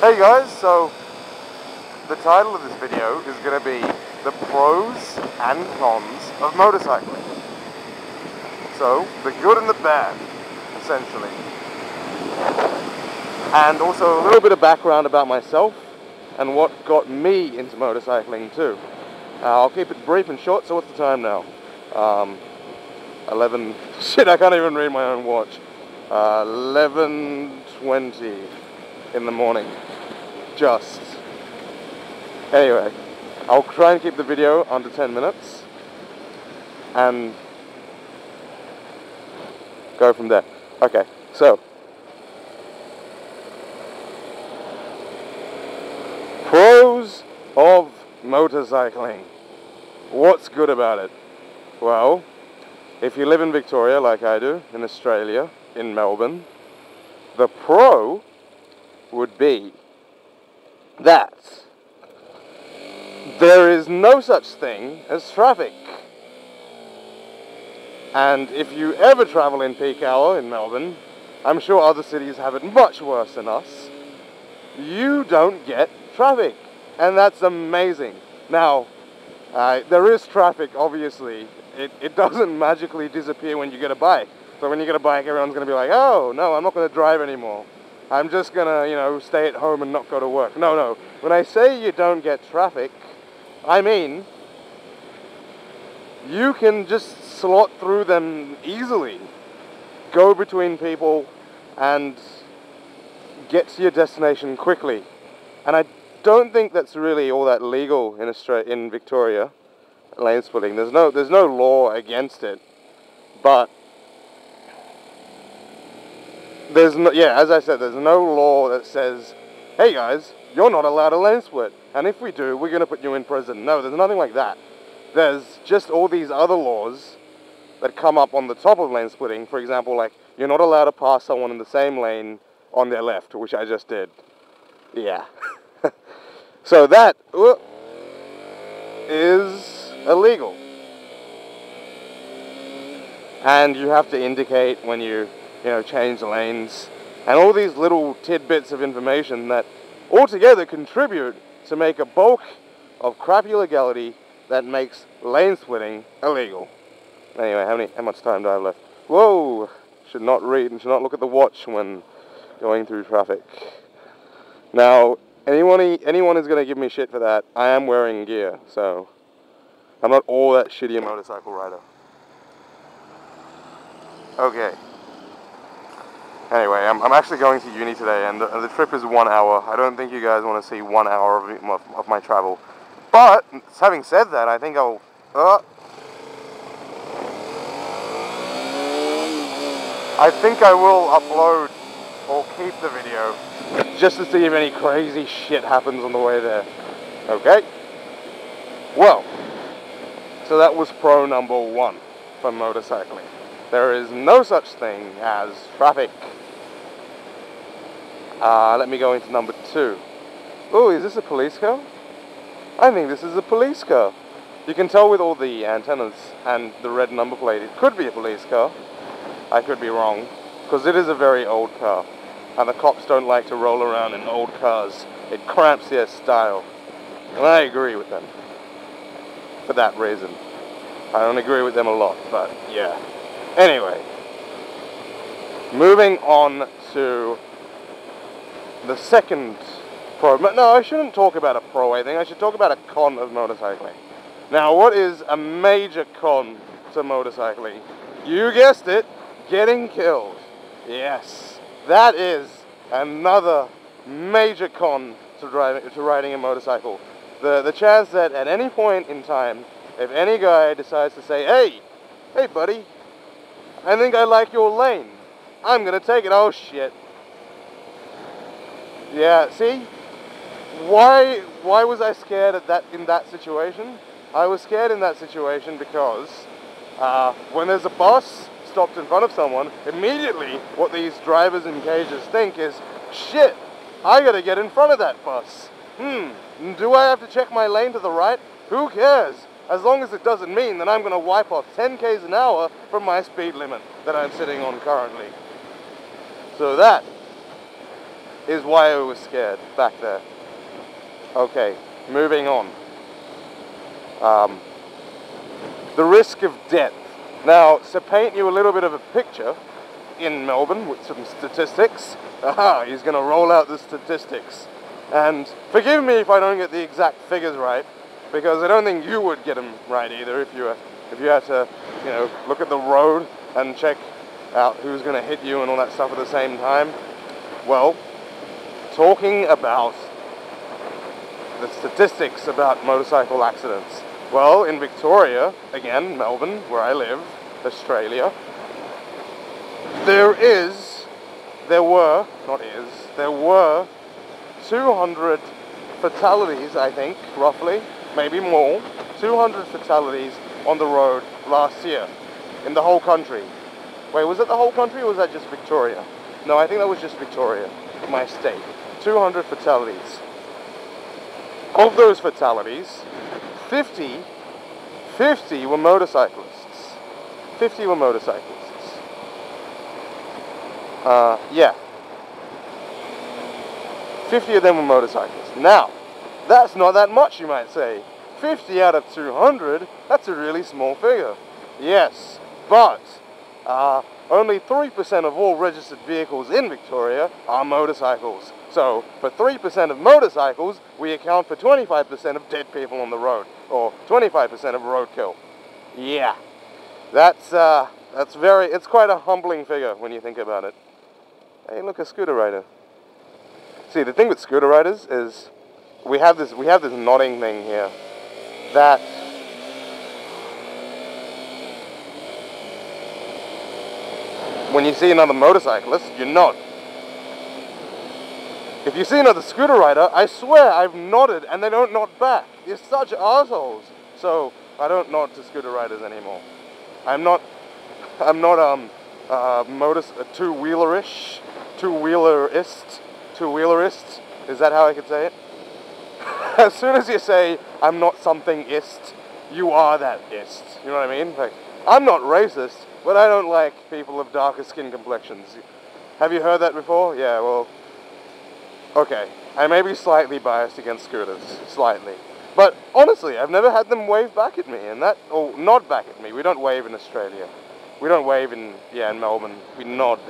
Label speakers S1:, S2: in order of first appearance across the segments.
S1: Hey guys, so the title of this video is going to be the pros and cons of motorcycling. So, the good and the bad, essentially. And also a little bit of background about myself and what got me into motorcycling too. I'll keep it brief and short. So what's the time now? 11, shit, I can't even read my own watch. 11:20 in the morning. Just. Anyway, I'll try and keep the video under 10 minutes and go from there. Okay, so pros of motorcycling. What's good about it? Well, if you live in Victoria like I do, in Australia, in Melbourne, the pro would be that there is no such thing as traffic. And if you ever travel in peak hour in Melbourne, I'm sure other cities have it much worse than us, you don't get traffic. And that's amazing. Now, there is traffic, obviously. It doesn't magically disappear when you get a bike. So when you get a bike, everyone's going to be like, oh, no, I'm not going to drive anymore. I'm just going to, stay at home and not go to work. No. When I say you don't get traffic, I mean you can just slot through them easily. Go between people and get to your destination quickly. And I don't think that's really all that legal in Victoria, lane splitting. There's no law against it, but as I said, there's no law that says, hey guys, you're not allowed a lane split, and if we do, we're going to put you in prison. No, there's nothing like that. There's just all these other laws that come up on the top of lane splitting. For example, like, you're not allowed to pass someone in the same lane on their left, which I just did. Yeah. So that is illegal. And you have to indicate when you change lanes, and all these little tidbits of information that altogether contribute to make a bulk of crappy legality that makes lane splitting illegal. Anyway, how much time do I have left? Whoa! Should not read and should not look at the watch when going through traffic. Now, anyone who's going to give me shit for that, I am wearing gear, so I'm not all that shitty a motorcycle rider. Okay. Anyway, I'm actually going to uni today, and the trip is 1 hour. I don't think you guys want to see 1 hour of my travel. But, having said that, I think I will upload or keep the video just to see if any crazy shit happens on the way there. Okay? Well, so that was pro number 1 for motorcycling. There is no such thing as traffic. Let me go into number 2. Oh, is this a police car? I think this is a police car. You can tell with all the antennas and the red number plate, it could be a police car. I could be wrong, because it is a very old car. And the cops don't like to roll around in old cars. It cramps their style. And I agree with them. For that reason. I don't agree with them a lot, but yeah. Anyway, moving on to the second pro. No, I shouldn't talk about a pro, I think. I should talk about a con of motorcycling. Now, what is a major con to motorcycling? You guessed it, getting killed. Yes, that is another major con to riding a motorcycle. The chance that at any point in time, if any guy decides to say, hey buddy, I think I like your lane, I'm gonna take it. Oh shit. Yeah, see? Why was I scared in that situation? I was scared in that situation because when there's a bus stopped in front of someone, immediately what these drivers in cages think is, shit, I gotta get in front of that bus. Do I have to check my lane to the right? Who cares? As long as it doesn't mean that I'm going to wipe off 10 k's an hour from my speed limit that I'm sitting on currently. So that is why I was scared back there. Okay, moving on. The risk of death. Now, to paint you a little bit of a picture, in Melbourne with some statistics. Aha, he's going to roll out the statistics. And forgive me if I don't get the exact figures right, because I don't think you would get them right either if you had to, you know, look at the road and check out who's going to hit you and all that stuff at the same time. Well, talking about the statistics about motorcycle accidents. Well, in Victoria, again, Melbourne, where I live, Australia, there were 200 fatalities, I think, roughly, maybe more, 200 fatalities on the road last year, in the whole country. Wait, was it the whole country or was that just Victoria? No, I think that was just Victoria, my state. 200 fatalities. Of those fatalities, 50 were motorcyclists. 50 were motorcyclists. Yeah. 50 of them were motorcyclists. Now, that's not that much, you might say. 50 out of 200, that's a really small figure. Yes, but only 3% of all registered vehicles in Victoria are motorcycles. So, for 3% of motorcycles, we account for 25% of dead people on the road, or 25% of roadkill. Yeah, it's quite a humbling figure when you think about it. Hey, look, a scooter rider. See, the thing with scooter riders is we have this nodding thing here that when you see another motorcyclist, you nod. If you see another scooter rider, I swear I've nodded and they don't nod back. You're such assholes. So I don't nod to scooter riders anymore. I'm not two-wheelerist. Is that how I could say it? As soon as you say I'm not something ist, you are that ist. You know what I mean? Like, I'm not racist, but I don't like people of darker skin complexions. Have you heard that before? Yeah, well, okay. I may be slightly biased against scooters, slightly. But honestly, I've never had them wave back at me, or nod back at me. We don't wave in Australia. We don't wave in Melbourne. We nod.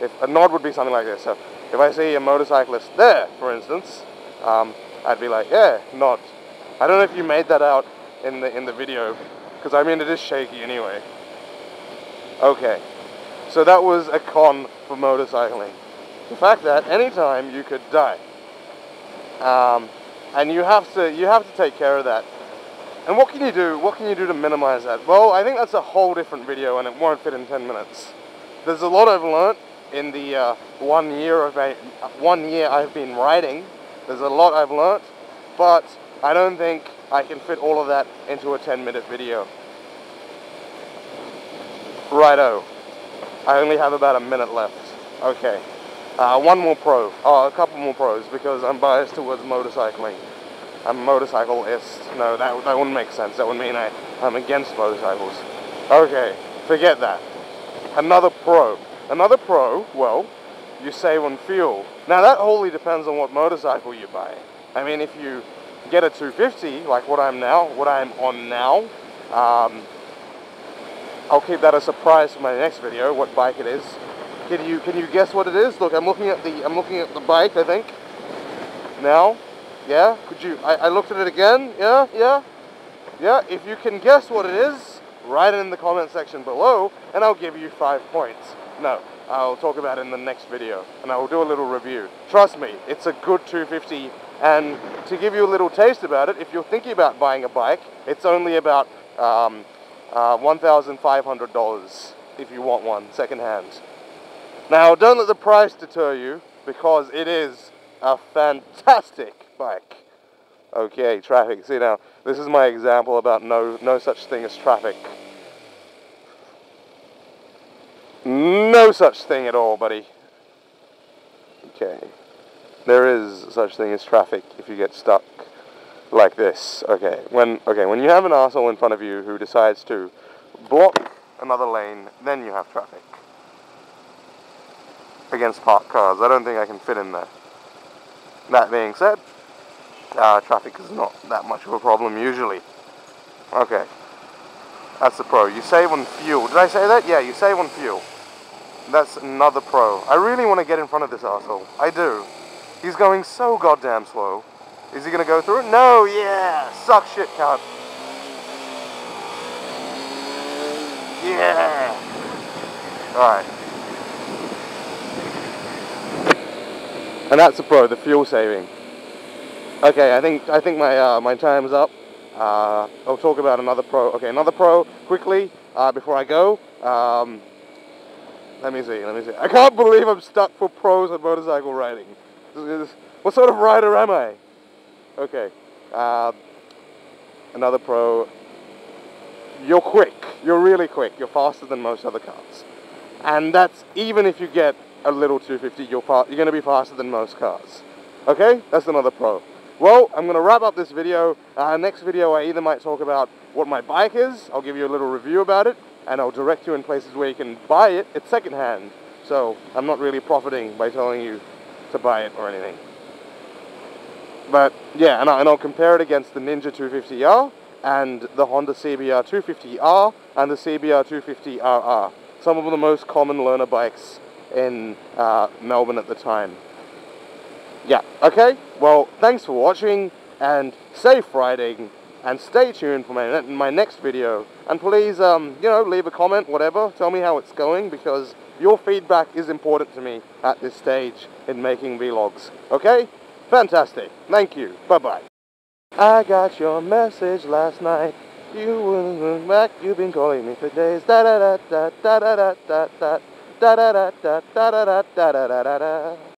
S1: If a nod would be something like this. So if I see a motorcyclist there, for instance, I'd be like, yeah, nod. I don't know if you made that out in the video, because I mean it is shaky anyway. Okay, so that was a con for motorcycling. The fact that anytime you could die, and you have to take care of that. And what can you do? What can you do to minimize that? Well, I think that's a whole different video, and it won't fit in 10 minutes. There's a lot I've learnt in the 1 year I've been riding. There's a lot I've learnt, but I don't think I can fit all of that into a 10-minute video. Righto. I only have about a minute left. Okay. One more pro. Oh, a couple more pros, because I'm biased towards motorcycling. I'm a motorcyclist. No, that wouldn't make sense. That would mean I'm against motorcycles. Okay, forget that. Another pro. Another pro, well, you save on fuel. Now that wholly depends on what motorcycle you buy. I mean, if you get a 250, like what I'm on now, I'll keep that a surprise for my next video, what bike it is. Can you guess what it is? Look, I'm looking at the bike, I think. Now, yeah? I looked at it again. Yeah. If you can guess what it is, write it in the comment section below, and I'll give you 5 points. No, I'll talk about it in the next video, and I will do a little review. Trust me, it's a good 250, and to give you a little taste about it, if you're thinking about buying a bike, it's only about $1,500 if you want one, second-hand. Now, don't let the price deter you, because it is a fantastic bike. Okay, traffic. See now, this is my example about no such thing as traffic. No such thing at all, buddy. Okay. There is such thing as traffic if you get stuck like this. Okay. When you have an arsehole in front of you who decides to block another lane, then you have traffic. Against parked cars. I don't think I can fit in there. That being said, traffic is not that much of a problem usually. Okay, that's the pro. You save on fuel. Did I say that? Yeah, you save on fuel. That's another pro. I really want to get in front of this asshole. I do. He's going so goddamn slow. Is he going to go through it? No, yeah! Suck shit, cunt. Yeah! Alright. And that's the pro, the fuel saving. Okay, I think my time's up. I'll talk about another pro. Okay, another pro, quickly, before I go. Let me see. I can't believe I'm stuck for pros on motorcycle riding. What sort of rider am I? Okay, another pro. You're quick. You're really quick. You're faster than most other cars. And that's even if you get a little 250, you're going to be faster than most cars. Okay, that's another pro. Well, I'm going to wrap up this video. Next video I either might talk about what my bike is, I'll give you a little review about it, and I'll direct you in places where you can buy it. It's secondhand, so I'm not really profiting by telling you to buy it or anything. But yeah, and I'll compare it against the Ninja 250R and the Honda CBR 250R and the CBR 250RR. Some of the most common learner bikes in Melbourne at the time. Yeah, okay, well, thanks for watching, and safe riding, and stay tuned for my next video, and please, you know, leave a comment, whatever, tell me how it's going, because your feedback is important to me at this stage in making vlogs, okay? Fantastic, thank you, bye-bye. I got your message last night, you wouldn't back, you've been calling me for days, da-da-da-da, da-da-da-da-da, da-da-da-da, da-da-da-da-da-da-da.